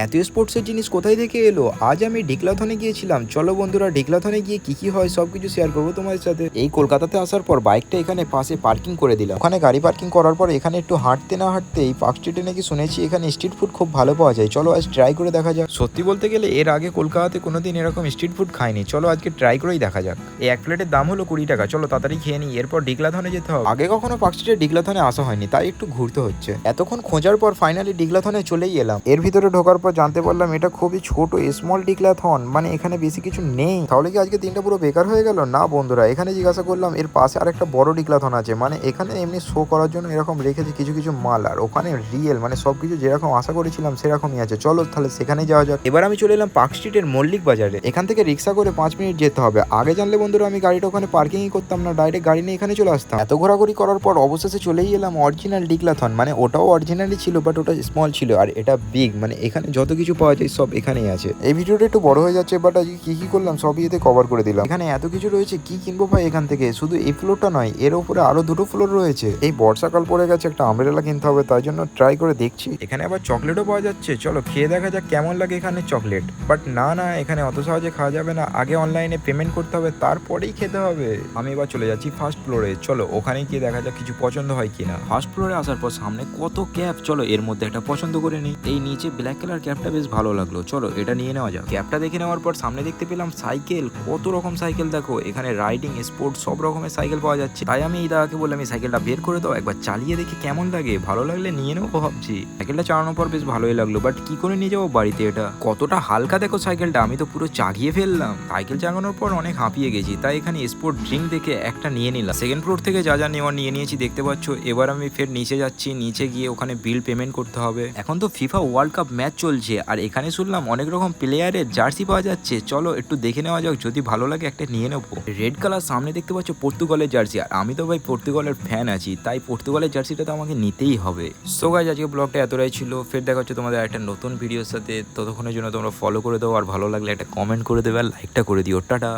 এত স্পোর্টসের জিনিস কোথায় থেকে এলো? আজ আমি ডিক্লাথনে গিয়েছিলাম। চলো বন্ধুরা, ডিক্লাথনে গিয়ে কি হয় সবকিছু শেয়ার করবো তোমাদের সাথে। এই কলকাতাতে আসার পর বাইকটা এখানে পাশে পার্কিং করে দিলাম। ওখানে গাড়ি পার্কিং করার পর এখানে একটু হাঁটতে না হাঁটতে এই পার্ক স্ট্রিটে নাকি শুনেছি এখানে স্ট্রিট ফুড খুব ভালো পাওয়া যায়। চলো আজ ট্রাই করে দেখা যাক। সত্যি বলতে গেলে এর আগে কলকাতাতে কোনোদিন এরকম স্ট্রিট ফুড খাইনি। চলো আজকে ট্রাই করেই দেখা যাক। এই এক প্লেটের দাম হলো 20 টাকা। চলো তাড়াতাড়ি খেয়ে নিই, এরপর ডিক্লাথনে যেতে হবে। আগে কখনো পার্ক স্ট্রিটে ডিক্লাথনে আসা হয়নি, তাই একটু ঘুরতে হচ্ছে। এতক্ষণ খোঁজার পর ফাইনালি ডিক্লাথনে চলেই এলাম। এর ভিতরে ঢোকার পর জানতে পারলাম এটা খুবই ছোট স্মল ডিক্লাথন, মানে এখানে বেশি কিছু নেই। তাহলে কি আজকে দিনটা পুরো বেকার হয়ে গেল? না বন্ধুরা, এখানে জিজ্ঞাসা করলাম এর পাশে আর একটা বড় ডিক্লাথন আছে, মানে এখানে এমনি শো করার জন্য এরকম রেখেছে কিছু কিছু মাল, আর ওখানে রিয়েল মানে সবকিছু যেরকম আশা করেছিলাম সেরকমই আছে। চলো তাহলে সেখানে যাওয়া যাক। এবার আমি চলে এলাম পার্ক স্ট্রিটের মল্লিক বাজারে। এখান থেকে রিক্সা করে 5 মিনিট যেতে হবে। আগে জানলে বন্ধুরা আমি গাড়িটা ওখানে পার্কিংই করতাম না, ডাইরেক্ট গাড়ি নিয়ে এখানে চলে আসতাম। এত ঘোরাঘুরি করার পর অবশেষে চলেই এলাম অরিজিনাল ডিক্লাথন। মানে ওটাও অরিজিনালি ছিল বাট ওটা স্মল ছিল, আর এটা বিগ, মানে এখানে যত কিছু পাওয়া যায় সব এখানেই আছে। এই ভিডিওটা একটু বড় হয়ে যাচ্ছে, বাট আজকে কি করলাম সবই এতে কভার করে দিলাম। এখানে এত কিছু রয়েছে, কি কিনবো ভাই এখান থেকে? শুধু এই ফ্লোরটা নয়, এর উপরে আরো 2টো ফ্লোর রয়েছে। এই বর্ষাকাল পড়ে গেছে, একটা আমব্রেলা কিনতে হবে, তাই জন্য ট্রাই করে দেখছি। এখানে আবার চকলেটও পাওয়া যাচ্ছে। চলো খেয়ে দেখা যাক কেমন লাগে এখানে চকলেট। বাট না, এখানে অত সহজে খাওয়া যাবে না, আগে অনলাইনে পেমেন্ট করতে হবে, তারপরেই খেতে হবে। আমি এবার চলে যাচ্ছি ফার্স্ট ফ্লোরে। চলো ওখানে গিয়ে দেখা যাক কিছু পছন্দ হয় কিনা। ফার্স্ট ফ্লোরে আসার পর সামনে কত ক্যাপ, চলো এর মধ্যে একটা পছন্দ করে নিই। এই নিচে ব্ল্যাক কালার ক্যাপটা বেশ ভালো লাগলো, চলো এটা নিয়ে নেওয়া যাক। ক্যাপটা দেখে নেওয়ার পর সামনে দেখতে পেলাম সাইকেল। কত রকম সাইকেল দেখো, এখানে রাইডিং স্পোর্টস সব রকমের সাইকেল পাওয়া যাচ্ছে। তাই আমি এই দাদাকে বললাম এই সাইকেলটা বের করে দাও, একবার চালিয়ে দেখি কেমন লাগে, ভালো লাগলে নিয়ে নেবো ভাবছি। সাইকেলটা চালানোর পর বেশ ভালোই লাগলো, বাট কি করে নিয়ে যাবো বাড়িতে? এটা কতটা হালকা দেখো সাইকেলটা, আমি তো পুরো চাগিয়ে ফেললাম। সাইকেল চালানোর পর অনেক হাঁপিয়ে গেছি, তাই এখানে স্পোর্ট ড্রিঙ্ক দেখে একটা নিয়ে নিলাম। সেকেন্ড ফ্লোর থেকে যা যা নেওয়ার নিয়ে নিয়েছি দেখতে পাচ্ছ। এবার আমি ফের নিচে যাচ্ছি, নিচে গিয়ে ওখানে বিল পেমেন্ট করতে হবে। এখন তো ফিফা ওয়ার্ল্ড কাপ ম্যাচ চলছে, আর এখানে শুনলাম অনেক রকম প্লেয়ারের জার্সি পাওয়া যাচ্ছে। চলো একটু দেখে নেওয়া যাক, যদি ভালো লাগে একটা নিয়ে নেবো। রেড কালার সামনে দেখতে পাচ্ছ পর্তুগালের জার্সি, আর আমি তো ভাই পর্তুগালের ফ্যান আছি, তাই পর্তুগালের জার্সিটা তো আমাকে নিতেই হবে। সো গাইস, আজকে ব্লগটা এতটাই ছিল। ফের দেখা হচ্ছে তোমাদের একটা নতুন ভিডিওর সাথে। ততক্ষণের জন্য তোমরা ফলো করে দাও, আর ভালো লাগলে একটা কমেন্ট করে দেবে, আর লাইকটা করে দিও। টাটা।